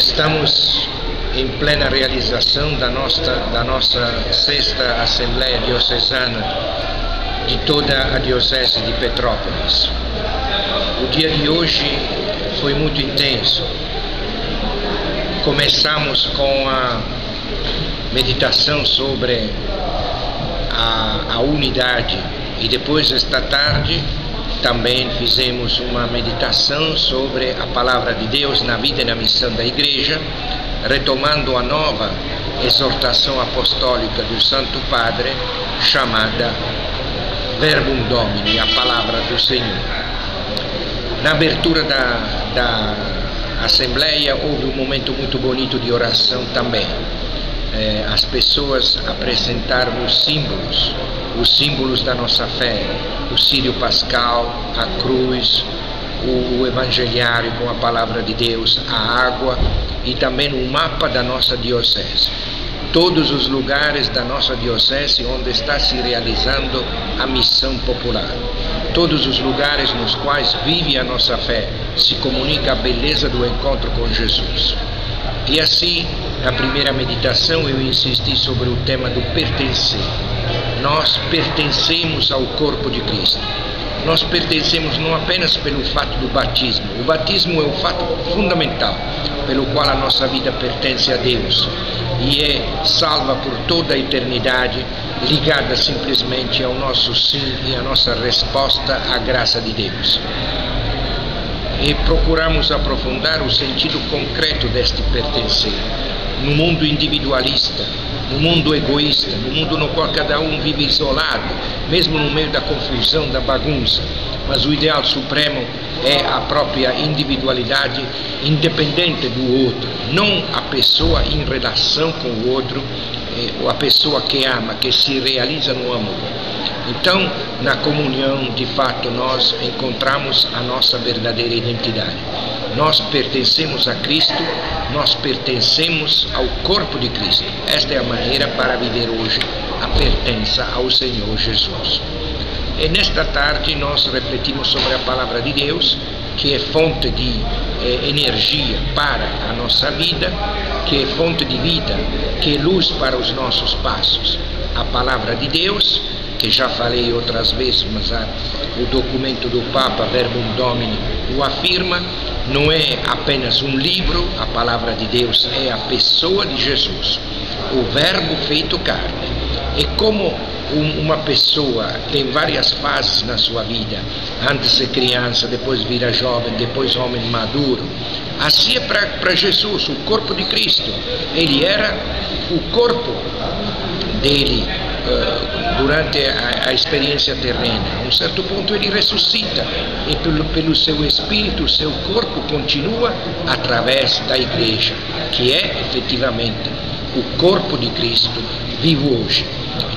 Estamos em plena realização da nossa sexta Assembleia Diocesana de toda a Diocese de Petrópolis. O dia de hoje foi muito intenso. Começamos com a meditação sobre a unidade e depois, esta tarde, também fizemos uma meditação sobre a Palavra de Deus na vida e na missão da Igreja, retomando a nova exortação apostólica do Santo Padre, chamada Verbum Domini, a Palavra do Senhor. Na abertura da Assembleia houve um momento muito bonito de oração também. As pessoas apresentaram os símbolos da nossa fé, o círio pascal, a cruz, o evangeliário com a palavra de Deus, a água e também um mapa da nossa diocese. Todos os lugares da nossa diocese onde está se realizando a missão popular. Todos os lugares nos quais vive a nossa fé, se comunica a beleza do encontro com Jesus. E assim, na primeira meditação, eu insisti sobre o tema do pertencer. Nós pertencemos ao corpo de Cristo. Nós pertencemos não apenas pelo fato do batismo. O batismo é o fato fundamental pelo qual a nossa vida pertence a Deus e é salva por toda a eternidade, ligada simplesmente ao nosso sim e à nossa resposta à graça de Deus. E procuramos aprofundar o sentido concreto deste pertencer. No mundo individualista, no mundo egoísta, no mundo no qual cada um vive isolado, mesmo no meio da confusão, da bagunça, mas o ideal supremo é a própria individualidade independente do outro, não a pessoa em relação com o outro, a pessoa que ama, que se realiza no amor. Então, na comunhão, de fato, nós encontramos a nossa verdadeira identidade. Nós pertencemos a Cristo, nós pertencemos ao corpo de Cristo. Esta é a maneira para viver hoje a pertença ao Senhor Jesus. E nesta tarde nós refletimos sobre a Palavra de Deus, que é fonte de energia para a nossa vida, que é fonte de vida, que é luz para os nossos passos. A Palavra de Deus, que já falei outras vezes, mas o documento do Papa, Verbum Domini, o afirma, não é apenas um livro, a Palavra de Deus é a pessoa de Jesus, o Verbo feito carne. É como uma pessoa tem várias fases na sua vida, antes é criança, depois vira jovem, depois homem maduro. Assim é para Jesus, o corpo de Cristo. Ele era o corpo dele durante a experiência terrena. A um certo ponto ele ressuscita e pelo seu espírito, seu corpo continua através da igreja, que é efetivamente o corpo de Cristo vivo hoje.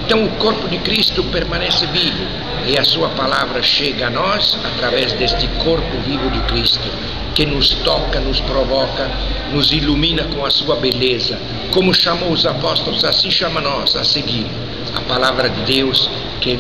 Então o corpo de Cristo permanece vivo e a sua palavra chega a nós através deste corpo vivo de Cristo, que nos toca, nos provoca, nos ilumina com a sua beleza. Como chamou os apóstolos, assim chama nós a seguir a palavra de Deus, que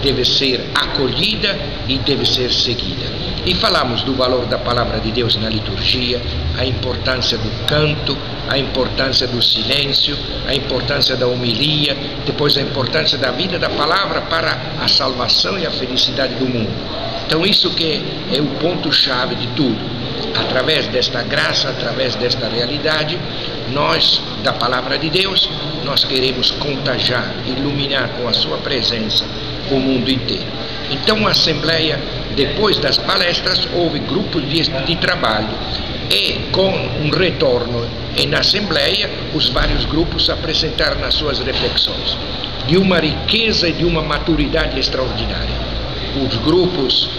deve ser acolhida e deve ser seguida. E falamos do valor da palavra de Deus na liturgia, a importância do canto, a importância do silêncio, a importância da homilia, depois a importância da vida da palavra para a salvação e a felicidade do mundo. Então isso que é o ponto-chave de tudo. Através desta graça, através desta realidade, nós, da palavra de Deus, nós queremos contagiar, iluminar com a sua presença o mundo inteiro. Então a Assembleia, depois das palestras, houve grupos de trabalho e com um retorno na Assembleia, os vários grupos apresentaram as suas reflexões, de uma riqueza e de uma maturidade extraordinária. Os grupos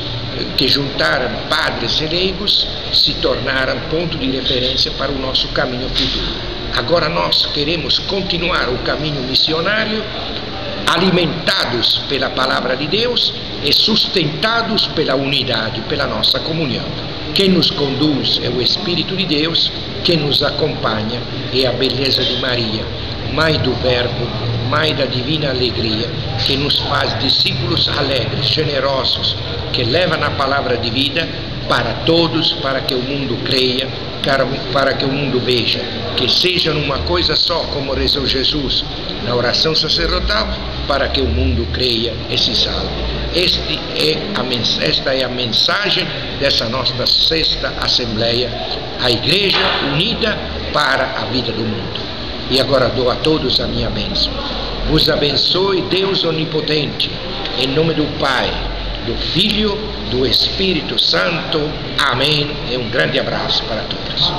que juntaram padres e leigos se tornaram ponto de referência para o nosso caminho futuro. Agora nós queremos continuar o caminho missionário, alimentados pela palavra de Deus e sustentados pela unidade, pela nossa comunhão. Quem nos conduz é o Espírito de Deus, quem nos acompanha é a beleza de Maria, Mãe do Verbo, Mãe da divina alegria, que nos faz discípulos alegres, generosos, que levam a palavra de vida para todos, para que o mundo creia para que o mundo veja, que seja uma coisa só, como rezou Jesus na oração sacerdotal, para que o mundo creia e se salve. Esta é a mensagem dessa nossa sexta Assembleia, a Igreja unida para a vida do mundo. E agora dou a todos a minha bênção. Vos abençoe Deus Onipotente, em nome do Pai, do Filho, do Espírito Santo. Amém. E um grande abraço para todos.